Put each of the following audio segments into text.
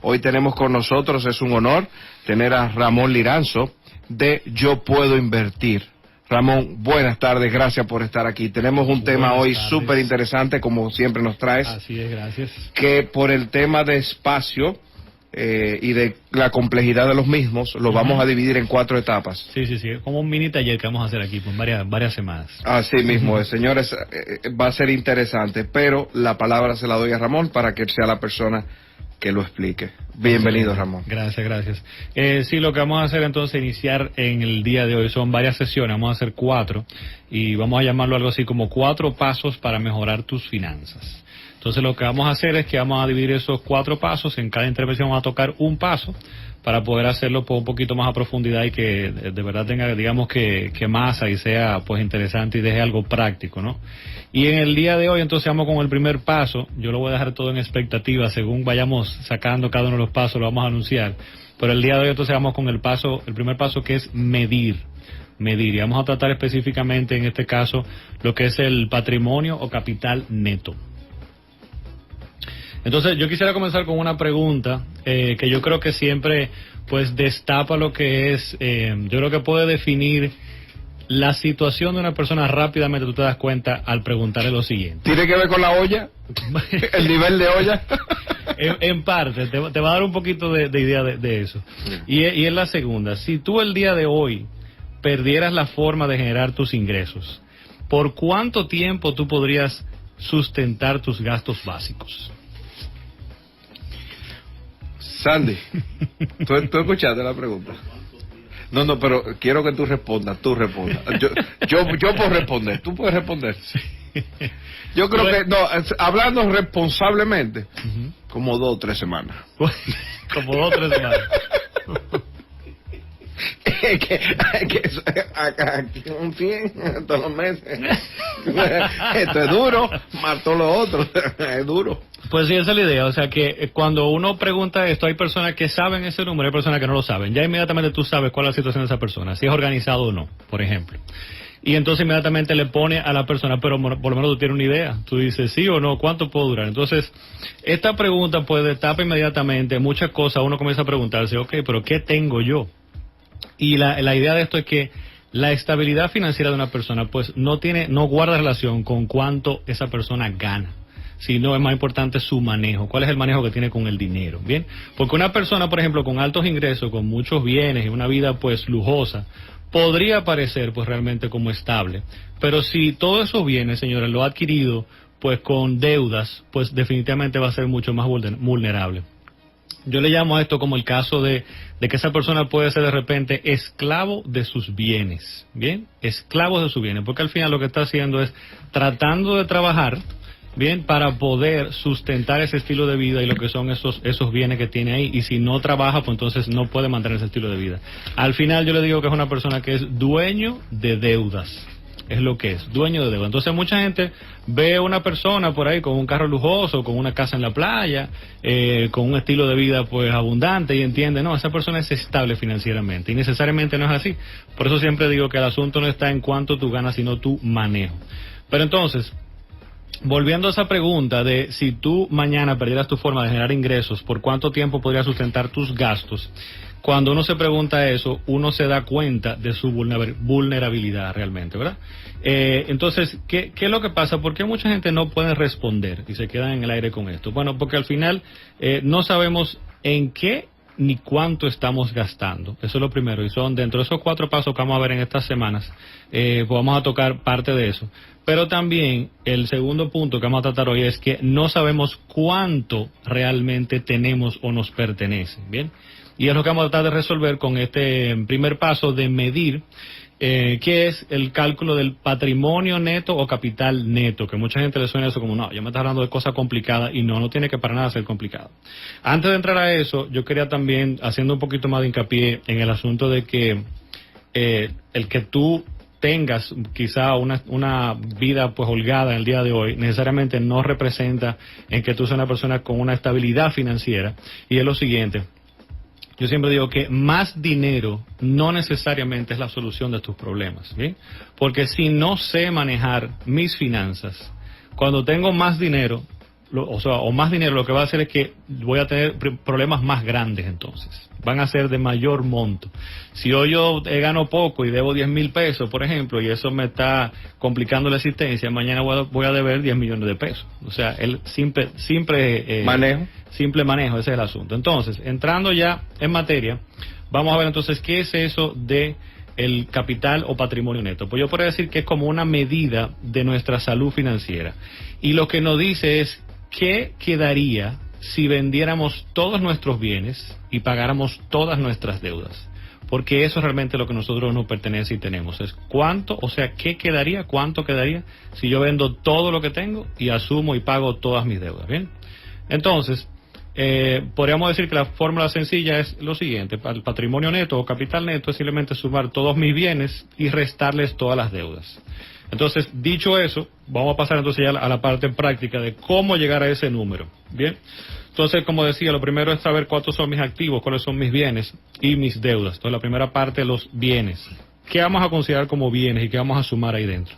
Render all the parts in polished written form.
Hoy tenemos con nosotros, es un honor, tener a Ramón Liranzo de Yo Puedo Invertir. Ramón, buenas tardes, gracias por estar aquí. Tenemos un tema hoy súper interesante, como siempre nos traes. Así es, gracias. Que por el tema de espacio y de la complejidad de los mismos, lo vamos a dividir en 4 etapas. Sí, como un mini taller que vamos a hacer aquí por varias semanas. Así mismo es, señores, va a ser interesante, pero la palabra se la doy a Ramón para que él sea la persona que lo explique. Bienvenido, Ramón. Gracias. Sí, lo que vamos a hacer entonces, iniciar en el día de hoy, son varias sesiones, vamos a hacer 4, y vamos a llamarlo algo así como 4 pasos para mejorar tus finanzas. Entonces lo que vamos a hacer es que vamos a dividir esos 4 pasos, en cada intervención vamos a tocar un paso, para poder hacerlo por un poquito más a profundidad y que de verdad tenga, digamos, que masa y sea pues interesante y deje algo práctico, ¿no? Y en el día de hoy entonces vamos con el primer paso. Yo lo voy a dejar todo en expectativa, según vayamos sacando cada uno de los pasos lo vamos a anunciar, pero el día de hoy entonces vamos con el primer paso, que es medir, y vamos a tratar específicamente en este caso lo que es el patrimonio o capital neto. Entonces yo quisiera comenzar con una pregunta que yo creo que siempre pues destapa lo que es, yo creo que puede definir la situación de una persona rápidamente. Tú te das cuenta al preguntarle lo siguiente. ¿Tiene que ver con la olla? ¿El nivel de olla? en parte, te va a dar un poquito de idea de eso. Y es la segunda. Si tú el día de hoy perdieras la forma de generar tus ingresos, ¿por cuánto tiempo tú podrías sustentar tus gastos básicos? Sandy, ¿tú escuchaste la pregunta? No, pero quiero que tú respondas. Yo puedo responder, tú puedes responder. Yo creo que, hablando responsablemente, como 2 o 3 semanas. Como 2 o 3 semanas. Aquí un 100 todos los meses. Esto es duro, más todo lo otro, es duro. Pues sí, esa es la idea. O sea que cuando uno pregunta esto, hay personas que saben ese número, hay personas que no lo saben. Ya inmediatamente tú sabes cuál es la situación de esa persona, si es organizado o no, por ejemplo. Y entonces inmediatamente le pone a la persona, pero por lo menos tú tienes una idea. Tú dices sí o no, ¿cuánto puedo durar? Entonces, esta pregunta pues destapa inmediatamente muchas cosas. Uno comienza a preguntarse, ok, pero ¿qué tengo yo? Y la idea de esto es que la estabilidad financiera de una persona pues no guarda relación con cuánto esa persona gana, sino es más importante su manejo. ¿Cuál es el manejo que tiene con el dinero? Bien, porque una persona, por ejemplo, con altos ingresos, con muchos bienes y una vida pues lujosa, podría parecer pues realmente como estable, pero si todos esos bienes, señores, lo ha adquirido pues con deudas, pues definitivamente va a ser mucho más vulnerable. Yo le llamo a esto como el caso de que esa persona puede ser de repente esclavo de sus bienes, ¿bien? Esclavo de sus bienes, porque al final lo que está haciendo es tratando de trabajar, ¿bien? Para poder sustentar ese estilo de vida y lo que son esos bienes que tiene ahí, y si no trabaja, pues entonces no puede mantener ese estilo de vida. Al final yo le digo que es una persona que es dueño de deudas. Es lo que es, dueño de deuda. Entonces mucha gente ve a una persona por ahí con un carro lujoso, con una casa en la playa, con un estilo de vida pues abundante, y entiende, no, esa persona es estable financieramente, y necesariamente no es así. Por eso siempre digo que el asunto no está en cuánto tú ganas, sino tu manejo. Pero entonces, volviendo a esa pregunta de si tú mañana perdieras tu forma de generar ingresos, ¿por cuánto tiempo podrías sustentar tus gastos? Cuando uno se pregunta eso, uno se da cuenta de su vulnerabilidad realmente, ¿verdad? Entonces, ¿qué es lo que pasa? ¿Por qué mucha gente no puede responder y se quedan en el aire con esto? Bueno, porque al final no sabemos en qué ni cuánto estamos gastando. Eso es lo primero. Y son dentro de esos 4 pasos que vamos a ver en estas semanas, pues vamos a tocar parte de eso. Pero también el segundo punto que vamos a tratar hoy es que no sabemos cuánto realmente tenemos o nos pertenece, ¿bien? Y es lo que vamos a tratar de resolver con este primer paso de medir, que es el cálculo del patrimonio neto o capital neto, que mucha gente le suena eso como, no, ya me estás hablando de cosas complicadas, y no tiene que para nada ser complicado. Antes de entrar a eso, yo quería también, haciendo un poquito más de hincapié en el asunto de que el que tú tengas quizá una vida pues holgada en el día de hoy, necesariamente no representa en que tú seas una persona con una estabilidad financiera, y es lo siguiente. Yo siempre digo que más dinero no necesariamente es la solución de tus problemas, ¿bien? Porque si no sé manejar mis finanzas, cuando tengo más dinero, o más dinero, lo que va a hacer es que voy a tener problemas más grandes entonces. Van a ser de mayor monto. Si hoy yo gano poco y debo 10,000 pesos, por ejemplo, y eso me está complicando la existencia, mañana voy a deber 10 millones de pesos. O sea, el simple manejo, ese es el asunto. Entonces, entrando ya en materia, vamos a ver entonces qué es eso de el capital o patrimonio neto. Pues yo podría decir que es como una medida de nuestra salud financiera. Y lo que nos dice es qué quedaría si vendiéramos todos nuestros bienes y pagáramos todas nuestras deudas. Porque eso es realmente lo que nosotros nos pertenece y tenemos. Es cuánto, o sea, cuánto quedaría si yo vendo todo lo que tengo y asumo y pago todas mis deudas. Bien. Entonces, podríamos decir que la fórmula sencilla es lo siguiente: el patrimonio neto o capital neto es simplemente sumar todos mis bienes y restarles todas las deudas. Entonces, dicho eso, vamos a pasar entonces ya a la parte práctica de cómo llegar a ese número. Bien, entonces, como decía, lo primero es saber cuántos son mis activos, cuáles son mis bienes y mis deudas. Entonces, la primera parte, los bienes. ¿Qué vamos a considerar como bienes y qué vamos a sumar ahí dentro?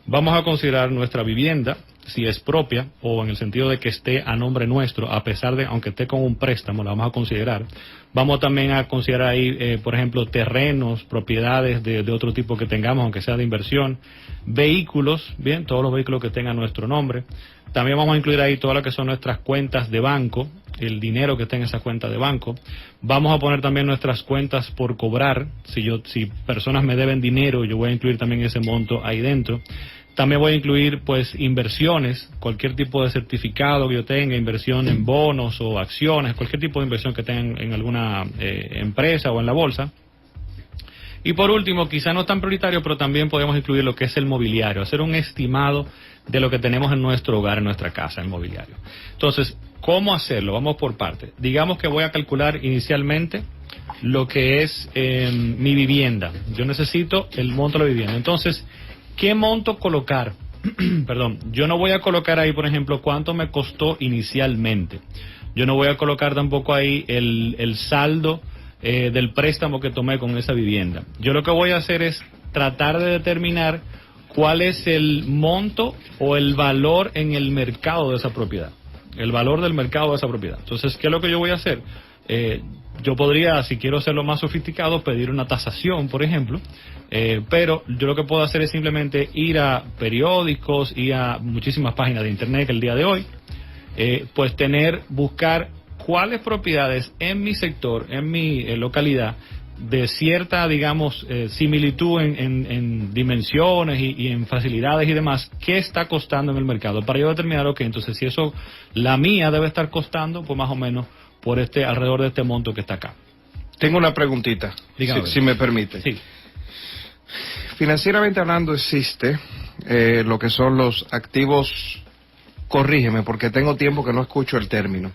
Vamos a considerar nuestra vivienda, si es propia o en el sentido de que esté a nombre nuestro, a pesar de, aunque esté con un préstamo, la vamos a considerar. Vamos también a considerar ahí, por ejemplo, terrenos, propiedades de otro tipo que tengamos, aunque sea de inversión, vehículos, bien, todos los vehículos que tengan nuestro nombre. También vamos a incluir ahí todas las que son nuestras cuentas de banco, el dinero que está en esa cuenta de banco. Vamos a poner también nuestras cuentas por cobrar. Si personas me deben dinero, yo voy a incluir también ese monto ahí dentro. También voy a incluir pues inversiones, cualquier tipo de certificado que yo tenga, inversión en bonos o acciones, cualquier tipo de inversión que tenga en alguna empresa o en la bolsa. Y por último, quizá no tan prioritario, pero también podemos incluir lo que es el mobiliario, hacer un estimado de lo que tenemos en nuestro hogar, en nuestra casa, el mobiliario. Entonces, ¿cómo hacerlo? Vamos por partes. Digamos que voy a calcular inicialmente lo que es mi vivienda. Yo necesito el monto de la vivienda. Entonces, ¿qué monto colocar? Perdón, yo no voy a colocar ahí, por ejemplo, cuánto me costó inicialmente. Yo no voy a colocar tampoco ahí el saldo del préstamo que tomé con esa vivienda. Yo lo que voy a hacer es tratar de determinar cuál es el monto o el valor en el mercado de esa propiedad. El valor del mercado de esa propiedad. Entonces, ¿qué es lo que yo voy a hacer? Yo podría, si quiero hacerlo más sofisticado, pedir una tasación, por ejemplo, pero yo lo que puedo hacer es simplemente ir a periódicos y a muchísimas páginas de internet que el día de hoy, pues buscar cuáles propiedades en mi sector, en mi localidad, de cierta, digamos, similitud en dimensiones y en facilidades y demás, qué está costando en el mercado, para yo determinar, ok, entonces si eso, la mía debe estar costando, pues más o menos por alrededor de este monto que está acá. Tengo una preguntita, si me permite. Sí. Financieramente hablando, existe lo que son los activos, corrígeme porque tengo tiempo que no escucho el término,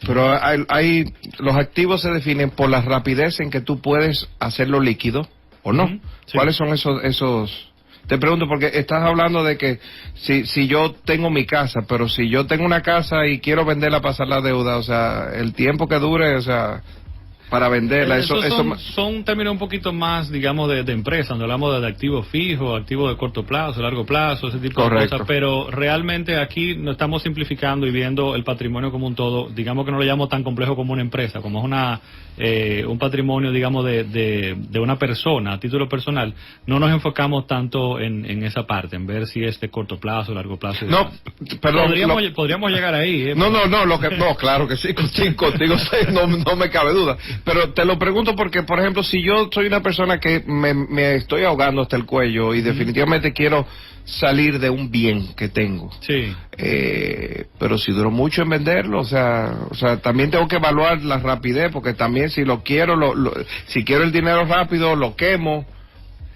pero los activos se definen por la rapidez en que tú puedes hacerlo líquido o no. Sí. ¿Cuáles son esos? Te pregunto porque estás hablando de que si yo tengo mi casa, pero si yo tengo una casa y quiero venderla, pasar la deuda, o sea, el tiempo que dure, o sea, para venderla, son términos un poquito más, digamos, de empresa, donde hablamos de activos fijos, activos de corto plazo, largo plazo, ese tipo de cosas, pero realmente aquí no estamos simplificando y viendo el patrimonio como un todo. Digamos que no lo llamo tan complejo como una empresa, como es un patrimonio, digamos, de una persona, a título personal. No nos enfocamos tanto en esa parte, en ver si es de corto plazo, largo plazo. No, perdón. Podríamos llegar ahí. No, claro que sí, contigo no me cabe duda. Pero te lo pregunto porque, por ejemplo, si yo soy una persona que me estoy ahogando hasta el cuello y definitivamente quiero salir de un bien que tengo. Sí. Pero si duró mucho en venderlo, o sea, también tengo que evaluar la rapidez, porque también si lo quiero, si quiero el dinero rápido, lo quemo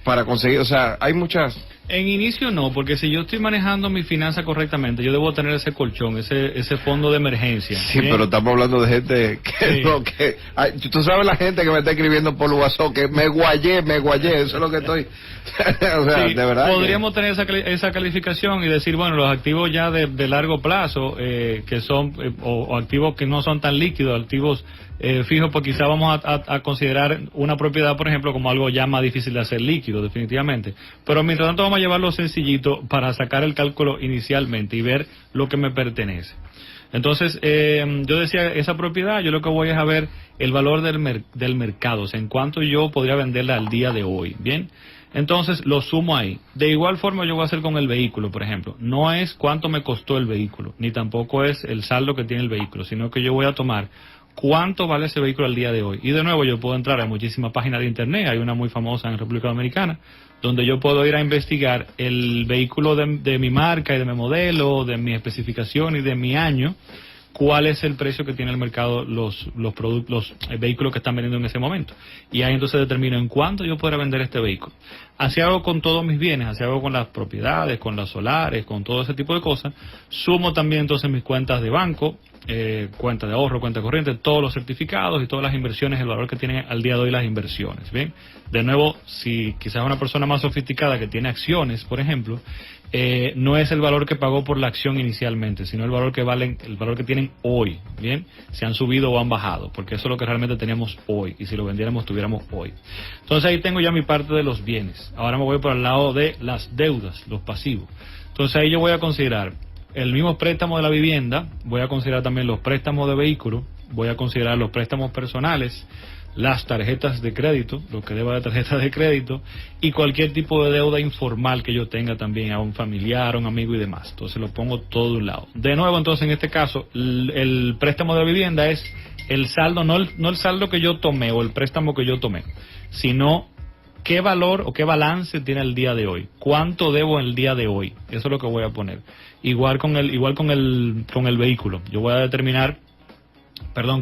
para conseguir, o sea, hay muchas... En inicio no, porque si yo estoy manejando mi finanza correctamente, yo debo tener ese colchón, ese fondo de emergencia. Sí, ¿bien? Pero estamos hablando de gente que tú sabes la gente que me está escribiendo por WhatsApp que me guayé, eso es lo que estoy... o sea, sí, de verdad. Podríamos tener esa calificación y decir, bueno, los activos ya de largo plazo, que son, o activos que no son tan líquidos, activos fijos, pues quizá vamos a considerar una propiedad, por ejemplo, como algo ya más difícil de hacer líquido, definitivamente. Pero mientras tanto vamos a llevarlo sencillito para sacar el cálculo inicialmente y ver lo que me pertenece. Entonces, yo decía, esa propiedad, yo lo que voy es a ver el valor del mercado, o sea, en cuánto yo podría venderla al día de hoy, ¿bien? Entonces, lo sumo ahí. De igual forma yo voy a hacer con el vehículo, por ejemplo. No es cuánto me costó el vehículo, ni tampoco es el saldo que tiene el vehículo, sino que yo voy a tomar cuánto vale ese vehículo al día de hoy. Y de nuevo, yo puedo entrar a muchísimas páginas de internet, hay una muy famosa en República Dominicana, donde yo puedo ir a investigar el vehículo de mi marca y de mi modelo, de mi especificación y de mi año, cuál es el precio que tiene el mercado los vehículos que están vendiendo en ese momento. Y ahí entonces determino en cuánto yo podré vender este vehículo. Así hago con todos mis bienes, así hago con las propiedades, con las solares, con todo ese tipo de cosas. Sumo también entonces mis cuentas de banco, cuenta de ahorro, cuenta corriente, todos los certificados y todas las inversiones, el valor que tienen al día de hoy las inversiones. Bien, de nuevo, si quizás una persona más sofisticada que tiene acciones, por ejemplo, no es el valor que pagó por la acción inicialmente, sino el valor que tienen hoy, bien, si han subido o han bajado, porque eso es lo que realmente tenemos hoy, y si lo vendiéramos tuviéramos hoy. Entonces ahí tengo ya mi parte de los bienes. Ahora me voy por el lado de las deudas, los pasivos. Entonces ahí yo voy a considerar el mismo préstamo de la vivienda, voy a considerar también los préstamos de vehículo, voy a considerar los préstamos personales, las tarjetas de crédito, lo que deba de tarjetas de crédito, y cualquier tipo de deuda informal que yo tenga también a un familiar, a un amigo y demás. Entonces lo pongo todo de un lado. De nuevo, entonces, en este caso, el préstamo de vivienda es el saldo, no el saldo que yo tomé o el préstamo que yo tomé, sino qué valor o qué balance tiene el día de hoy, cuánto debo el día de hoy. Eso es lo que voy a poner. Igual con el vehículo. Yo voy a determinar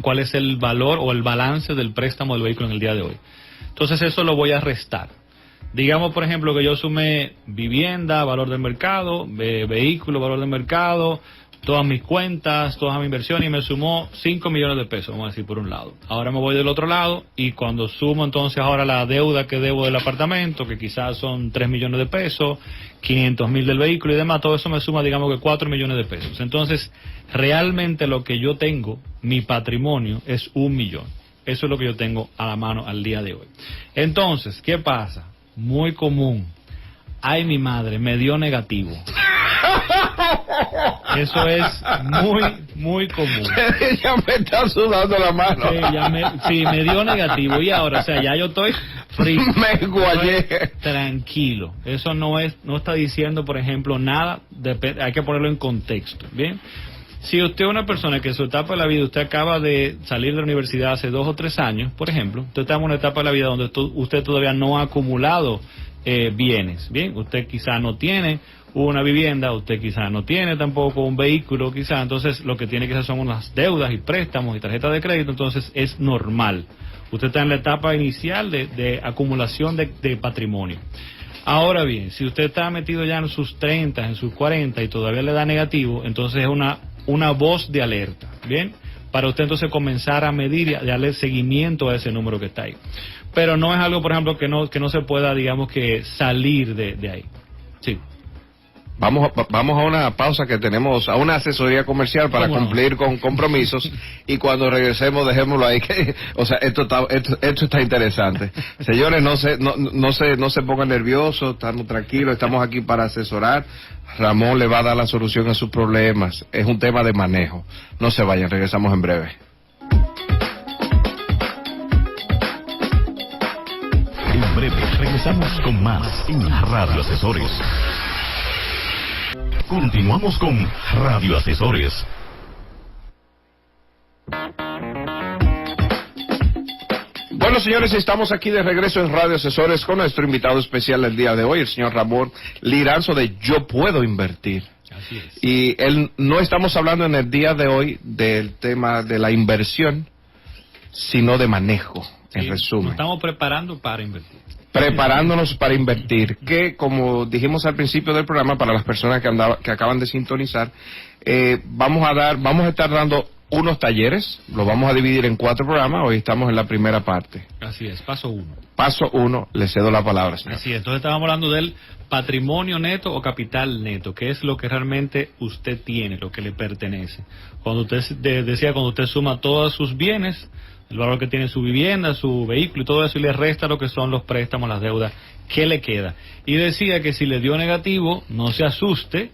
cuál es el valor o el balance del préstamo del vehículo en el día de hoy. Entonces eso lo voy a restar. Digamos, por ejemplo, que yo sumé vivienda, valor del mercado, vehículo, valor del mercado, todas mis cuentas, todas mis inversiones, y me sumó 5 millones de pesos, vamos a decir, por un lado. Ahora me voy del otro lado, y cuando sumo entonces ahora la deuda que debo del apartamento, que quizás son 3 millones de pesos, 500,000 del vehículo y demás, todo eso me suma, digamos que 4 millones de pesos. Entonces, realmente lo que yo tengo, mi patrimonio, es 1 millón. Eso es lo que yo tengo a la mano al día de hoy. Entonces, ¿qué pasa? Muy común. Ay, mi madre, me dio negativo. Eso es muy, muy común. Ya me está sudando la mano. Sí, me dio negativo. Y ahora, o sea, ya yo estoy frío. Me guayé. Tranquilo. Eso no está diciendo, por ejemplo, nada. Hay que ponerlo en contexto. ¿Bien? Si usted es una persona que en su etapa de la vida, usted acaba de salir de la universidad hace 2 o 3 años, por ejemplo, usted está en una etapa de la vida donde usted todavía no ha acumulado bienes. Bien, usted quizá no tiene una vivienda, usted quizá no tiene tampoco un vehículo, quizá, entonces lo que tiene que hacer son unas deudas y préstamos y tarjetas de crédito, entonces es normal. Usted está en la etapa inicial de acumulación de patrimonio. Ahora bien, si usted está metido ya en sus 30, en sus 40 y todavía le da negativo, entonces es una voz de alerta, ¿bien? Para usted entonces comenzar a medir y a darle seguimiento a ese número que está ahí. Pero no es algo, por ejemplo, que no se pueda, digamos, que salir de ahí. Sí. Vamos a una pausa, que tenemos a una asesoría comercial para cumplir con compromisos, y cuando regresemos dejémoslo ahí, o sea, esto está interesante. Señores, no se pongan nerviosos, estamos tranquilos, estamos aquí para asesorar. Ramón le va a dar la solución a sus problemas. Es un tema de manejo. No se vayan, regresamos en breve. En breve regresamos con más en Radio Asesores. Continuamos con Radio Asesores. Bueno, señores, estamos aquí de regreso en Radio Asesores con nuestro invitado especial del día de hoy, el señor Ramón Liranzo, de Yo Puedo Invertir. Así es. Y no estamos hablando en el día de hoy del tema de la inversión, sino de manejo, en resumen. Nos estamos preparando para invertir. Preparándonos para invertir, que como dijimos al principio del programa, para las personas que acaban de sintonizar, vamos a estar dando unos talleres, los vamos a dividir en 4 programas, hoy estamos en la primera parte. Así es, paso 1. Paso 1, le cedo la palabra, señor. Así es, entonces estábamos hablando del patrimonio neto o capital neto, que es lo que realmente usted tiene, lo que le pertenece. Cuando usted cuando usted suma todos sus bienes, el valor que tiene su vivienda, su vehículo y todo eso, y le resta lo que son los préstamos, las deudas, ¿qué le queda? Y decía que si le dio negativo, no se asuste,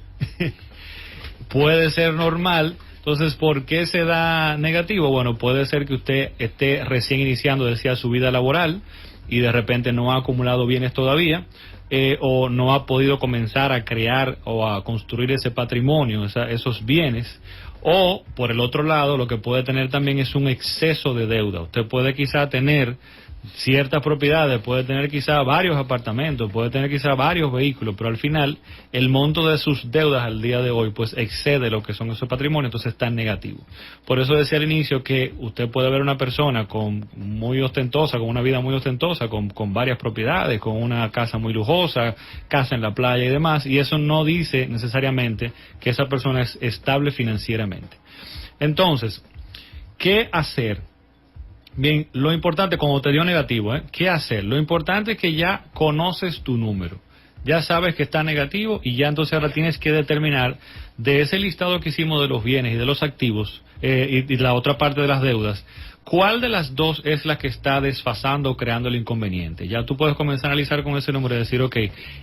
puede ser normal, Entonces, ¿por qué se da negativo? Bueno, puede ser que usted esté recién iniciando, decía, su vida laboral y de repente no ha acumulado bienes todavía, o no ha podido comenzar a crear o a construir ese patrimonio, esos bienes. O, por el otro lado, lo que puede tener también es un exceso de deuda. Usted puede quizá tener ciertas propiedades, puede tener quizá varios apartamentos, puede tener quizá varios vehículos, pero al final el monto de sus deudas al día de hoy pues excede lo que son esos patrimonios, entonces está en negativo. Por eso decía al inicio que usted puede ver una persona muy ostentosa, con una vida muy ostentosa, con varias propiedades, con una casa muy lujosa, casa en la playa y demás, y eso no dice necesariamente que esa persona es estable financieramente. Entonces, ¿qué hacer? Bien, lo importante, como te dio negativo, ¿qué hacer? Lo importante es que ya conoces tu número, ya sabes que está negativo y ya entonces ahora tienes que determinar de ese listado que hicimos de los bienes y de los activos y la otra parte de las deudas, ¿cuál de las dos es la que está desfasando o creando el inconveniente? Ya tú puedes comenzar a analizar con ese número y decir, ok,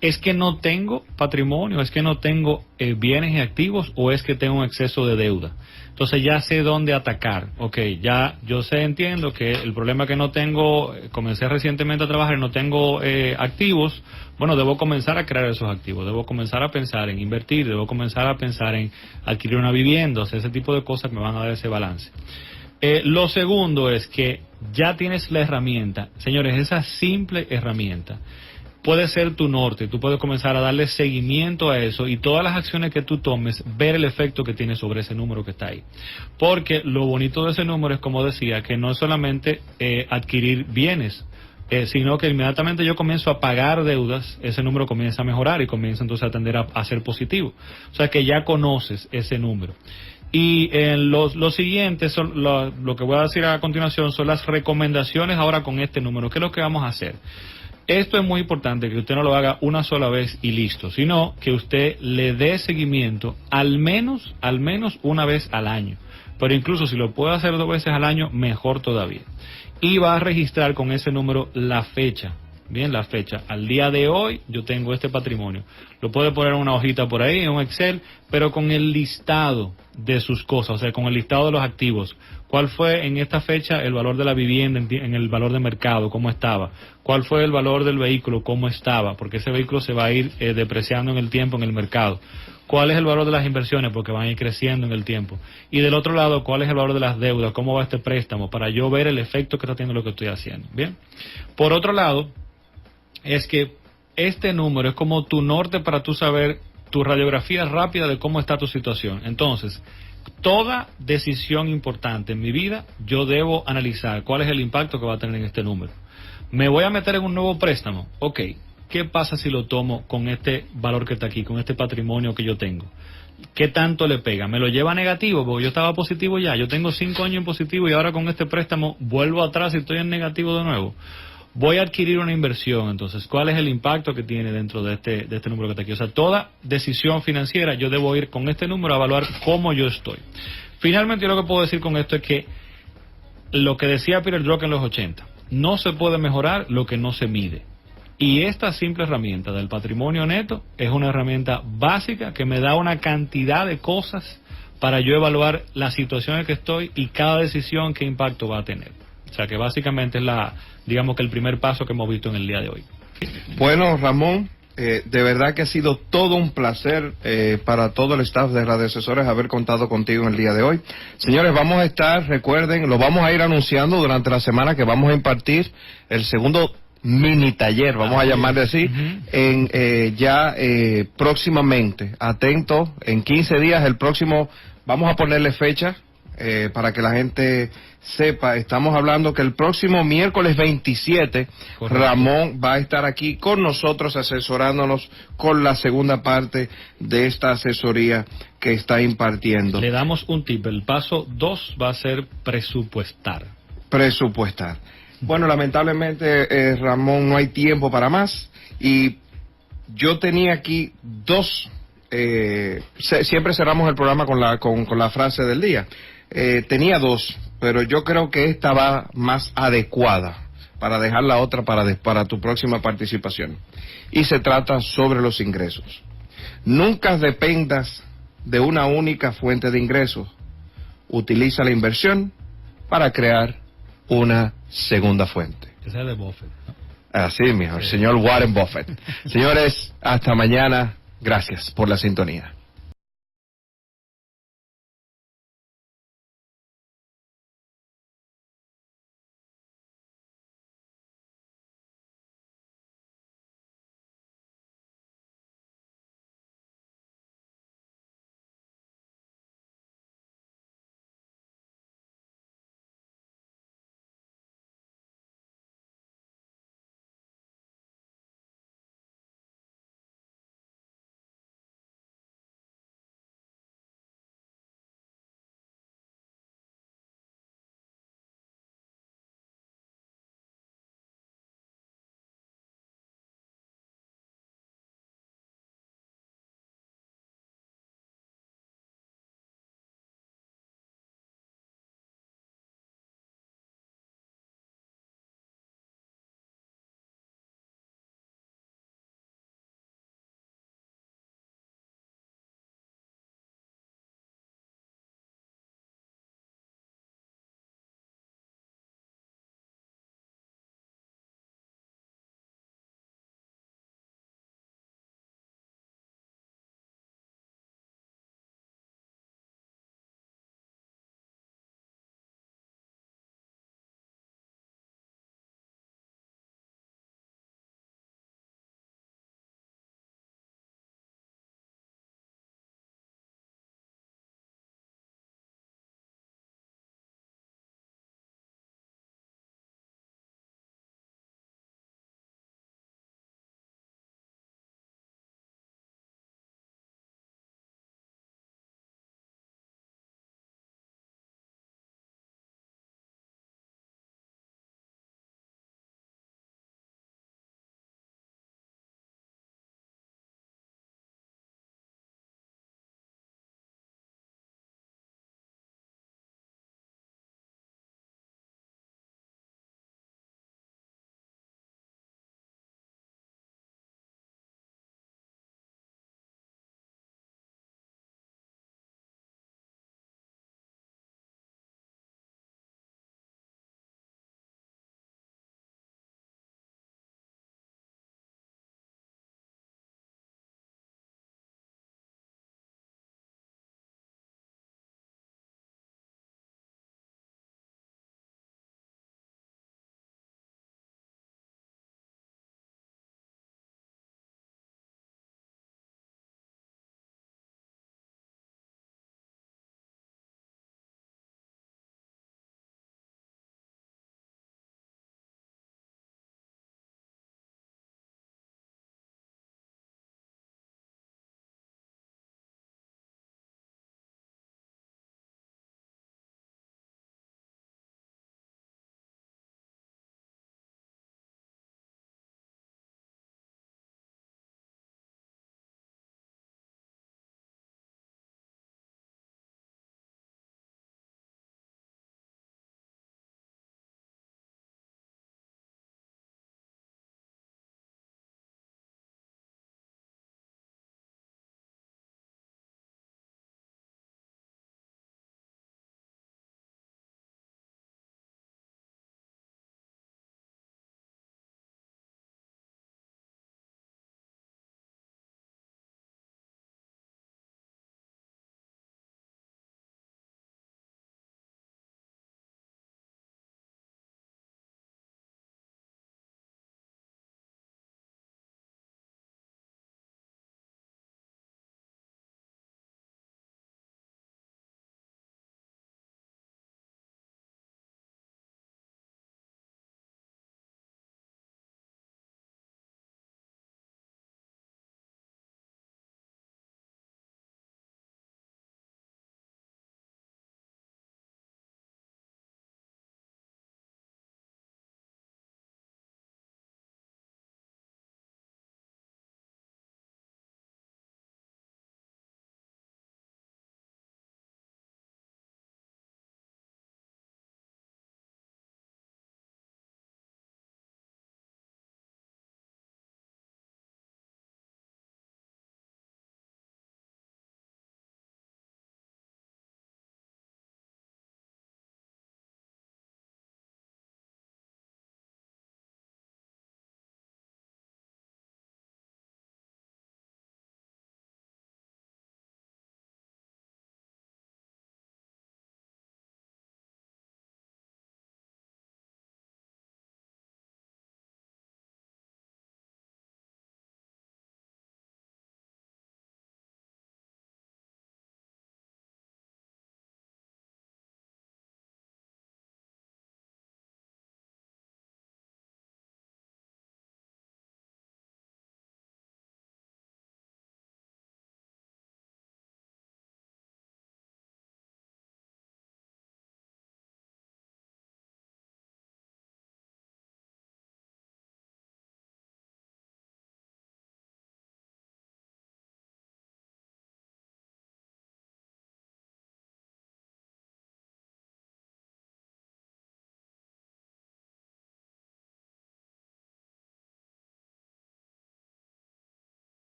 ¿es que no tengo patrimonio, es que no tengo bienes y activos o es que tengo un exceso de deuda? Entonces ya sé dónde atacar. Ok, ya yo entiendo que el problema es que no tengo, comencé recientemente a trabajar y no tengo activos. Bueno, debo comenzar a crear esos activos, debo comenzar a pensar en invertir, debo comenzar a pensar en adquirir una vivienda, o sea, ese tipo de cosas me van a dar ese balance. Lo segundo es que ya tienes la herramienta. Señores, esa simple herramienta puede ser tu norte. Tú puedes comenzar a darle seguimiento a eso y todas las acciones que tú tomes, ver el efecto que tiene sobre ese número que está ahí. Porque lo bonito de ese número es, como decía, que no es solamente adquirir bienes, sino que inmediatamente yo comienzo a pagar deudas, ese número comienza a mejorar y comienza entonces a tender a ser positivo. O sea que ya conoces ese número. Y lo siguiente, lo que voy a decir a continuación, son las recomendaciones ahora con este número. ¿Qué es lo que vamos a hacer? Esto es muy importante, que usted no lo haga una sola vez y listo, sino que usted le dé seguimiento al menos una vez al año. Pero incluso si lo puede hacer 2 veces al año, mejor todavía. Y va a registrar con ese número la fecha. Bien, la fecha. Al día de hoy yo tengo este patrimonio. Lo puede poner en una hojita por ahí, en un Excel, pero con el listado de sus cosas, o sea, con el listado de los activos. ¿Cuál fue en esta fecha el valor de la vivienda en el valor de mercado? ¿Cómo estaba? ¿Cuál fue el valor del vehículo? ¿Cómo estaba? Porque ese vehículo se va a ir depreciando en el tiempo en el mercado. ¿Cuál es el valor de las inversiones? Porque van a ir creciendo en el tiempo. Y del otro lado, ¿cuál es el valor de las deudas? ¿Cómo va este préstamo? Para yo ver el efecto que está teniendo lo que estoy haciendo. Bien. Por otro lado, es que este número es como tu norte para tú saber tu radiografía rápida de cómo está tu situación. Entonces, toda decisión importante en mi vida, yo debo analizar cuál es el impacto que va a tener en este número. ¿Me voy a meter en un nuevo préstamo? Ok, ¿qué pasa si lo tomo con este valor que está aquí, con este patrimonio que yo tengo? ¿Qué tanto le pega? ¿Me lo lleva a negativo? Porque yo estaba positivo ya, yo tengo 5 años en positivo y ahora con este préstamo vuelvo atrás y estoy en negativo de nuevo. Voy a adquirir una inversión, entonces, ¿cuál es el impacto que tiene dentro de este número que está aquí? O sea, toda decisión financiera yo debo ir con este número a evaluar cómo yo estoy. Finalmente, yo lo que puedo decir con esto es que lo que decía Peter Drucker en los 80, no se puede mejorar lo que no se mide. Y esta simple herramienta del patrimonio neto es una herramienta básica que me da una cantidad de cosas para yo evaluar la situación en que estoy y cada decisión qué impacto va a tener. O sea que básicamente es digamos que el primer paso que hemos visto en el día de hoy. Bueno, Ramón, de verdad que ha sido todo un placer para todo el staff de Radio Asesores haber contado contigo en el día de hoy. Señores, vamos a estar, recuerden, lo vamos a ir anunciando durante la semana que vamos a impartir el segundo mini taller, vamos a llamarle así, próximamente. Atento, en 15 días, el próximo, vamos a ponerle fecha para que la gente sepa. Estamos hablando que el próximo miércoles 27, correcto, Ramón va a estar aquí con nosotros asesorándonos con la segunda parte de esta asesoría que está impartiendo. Le damos un tip, el paso 2 va a ser presupuestar. Bueno, lamentablemente, Ramón, no hay tiempo para más y yo tenía aquí 2, siempre cerramos el programa con la frase del día. Tenía 2, pero yo creo que esta va más adecuada para dejar la otra para tu próxima participación. Y se trata sobre los ingresos. Nunca dependas de una única fuente de ingresos. utiliza la inversión para crear una segunda fuente. Esa es de Buffett, ¿no? Así, mijo, el señor Warren Buffett. Señores, hasta mañana. Gracias por la sintonía.